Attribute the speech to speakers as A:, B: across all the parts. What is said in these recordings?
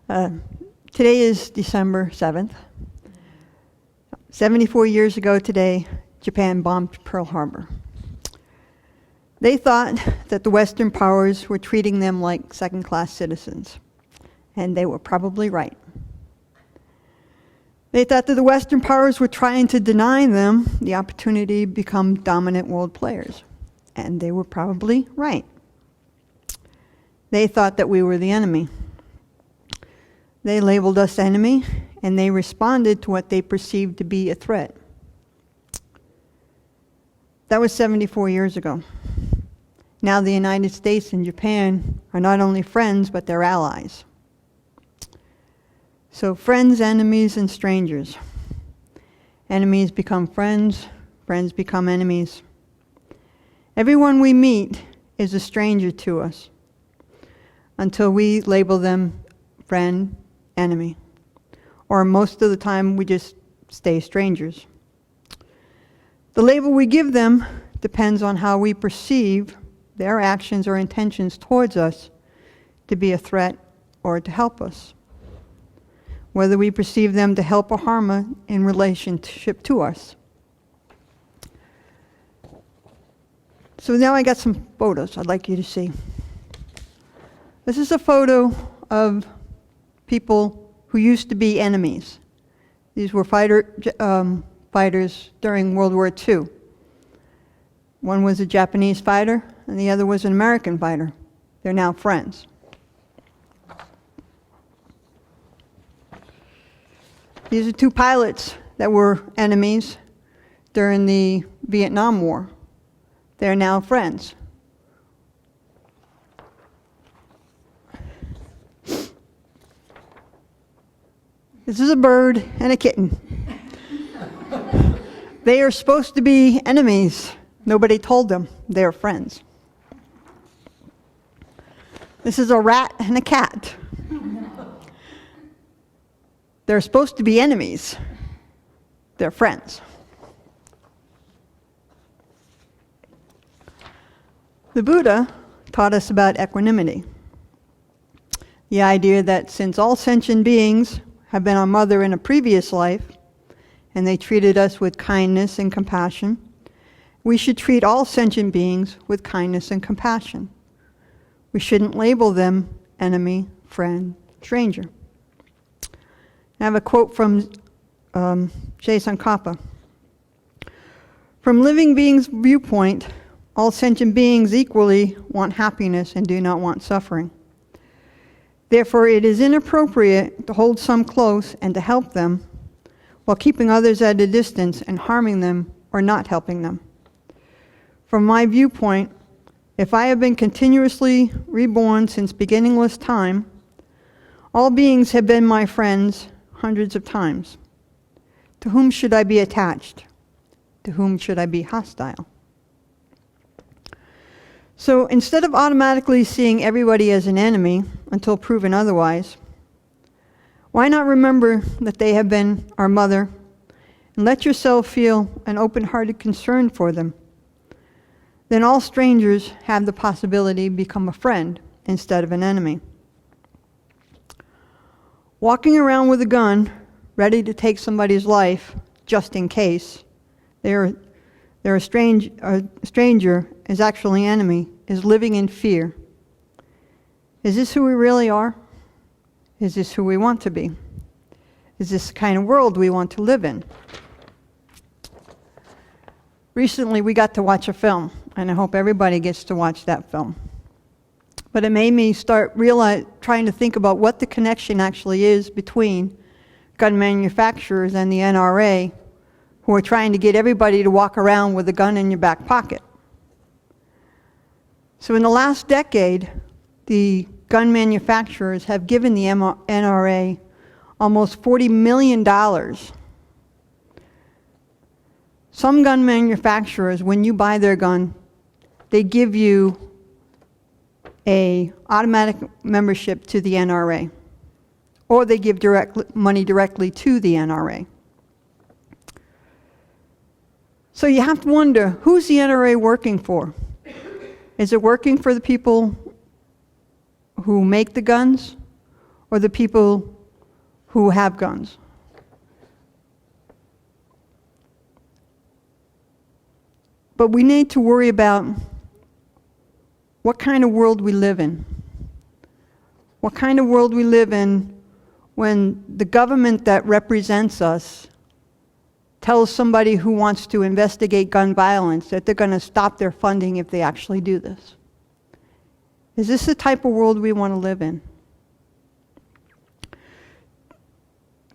A: Today is December 7th. 74 years ago today, Japan bombed Pearl Harbor. They thought that the Western powers were treating them like second-class citizens, and they were probably right. They thought that the Western powers were trying to deny them the opportunity to become dominant world players, and they were probably right. They thought that we were the enemy. They labeled us enemy, and they responded to what they perceived to be a threat. That was 74 years ago. Now the United States and Japan are not only friends, but they're allies. So friends, enemies, and strangers. Enemies become friends, friends become enemies. Everyone we meet is a stranger to us until we label them friend, enemy. Or most of the time we just stay strangers. The label we give them depends on how we perceive their actions or intentions towards us to be a threat or to help us. Whether we perceive them to help or harm us in relationship to us. So now I got some photos I'd like you to see. This is a photo of people who used to be enemies. These were fighters during World War II. One was a Japanese fighter, and the other was an American fighter. They're now friends. These are two pilots that were enemies during the Vietnam War. They're now friends. This is a bird and a kitten. They are supposed to be enemies. Nobody told them they're friends. This is a rat and a cat. They're supposed to be enemies. They're friends. The Buddha taught us about equanimity. The idea that since all sentient beings have been our mother in a previous life, and they treated us with kindness and compassion, we should treat all sentient beings with kindness and compassion. We shouldn't label them enemy, friend, stranger. I have a quote from Je Tsongkhapa. From living beings' viewpoint, all sentient beings equally want happiness and do not want suffering. Therefore, it is inappropriate to hold some close and to help them, while keeping others at a distance and harming them or not helping them. From my viewpoint, if I have been continuously reborn since beginningless time, all beings have been my friends hundreds of times. To whom should I be attached? To whom should I be hostile? So instead of automatically seeing everybody as an enemy until proven otherwise, why not remember that they have been our mother and let yourself feel an open-hearted concern for them? Then all strangers have the possibility to become a friend instead of an enemy. Walking around with a gun, ready to take somebody's life, just in case, they're a stranger is actually an enemy, is living in fear. Is this who we really are? Is this who we want to be? Is this the kind of world we want to live in? Recently, we got to watch a film, and I hope everybody gets to watch that film. But it made me start trying to think about what the connection actually is between gun manufacturers and the NRA, who are trying to get everybody to walk around with a gun in your back pocket. So in the last decade, the gun manufacturers have given the NRA almost $40 million. Some gun manufacturers, when you buy their gun, they give you an automatic membership to the NRA, or they give money directly to the NRA. So you have to wonder, who's the NRA working for? Is it working for the people who make the guns, or the people who have guns. But we need to worry about what kind of world we live in. What kind of world we live in when the government that represents us tells somebody who wants to investigate gun violence that they're going to stop their funding if they actually do this. Is this the type of world we want to live in?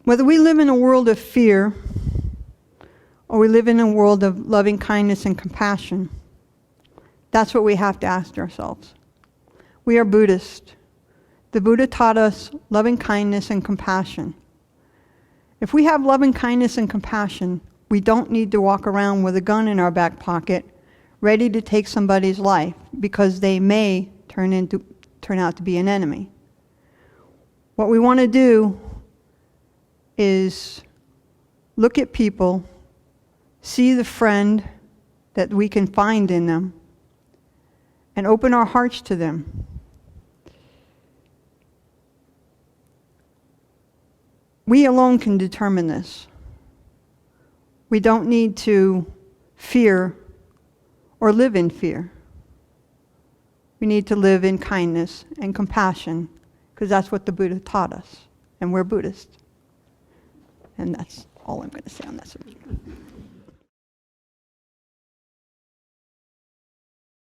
A: Whether we live in a world of fear or we live in a world of loving kindness and compassion, that's what we have to ask ourselves. We are Buddhist. The Buddha taught us loving kindness and compassion. If we have loving kindness and compassion, we don't need to walk around with a gun in our back pocket, ready to take somebody's life, because they may turn out to be an enemy. What we want to do is look at people, see the friend that we can find in them, and open our hearts to them. We alone can determine this. We don't need to fear or live in fear. We need to live in kindness and compassion, because that's what the Buddha taught us, and we're Buddhists. And that's all I'm going to say on that subject.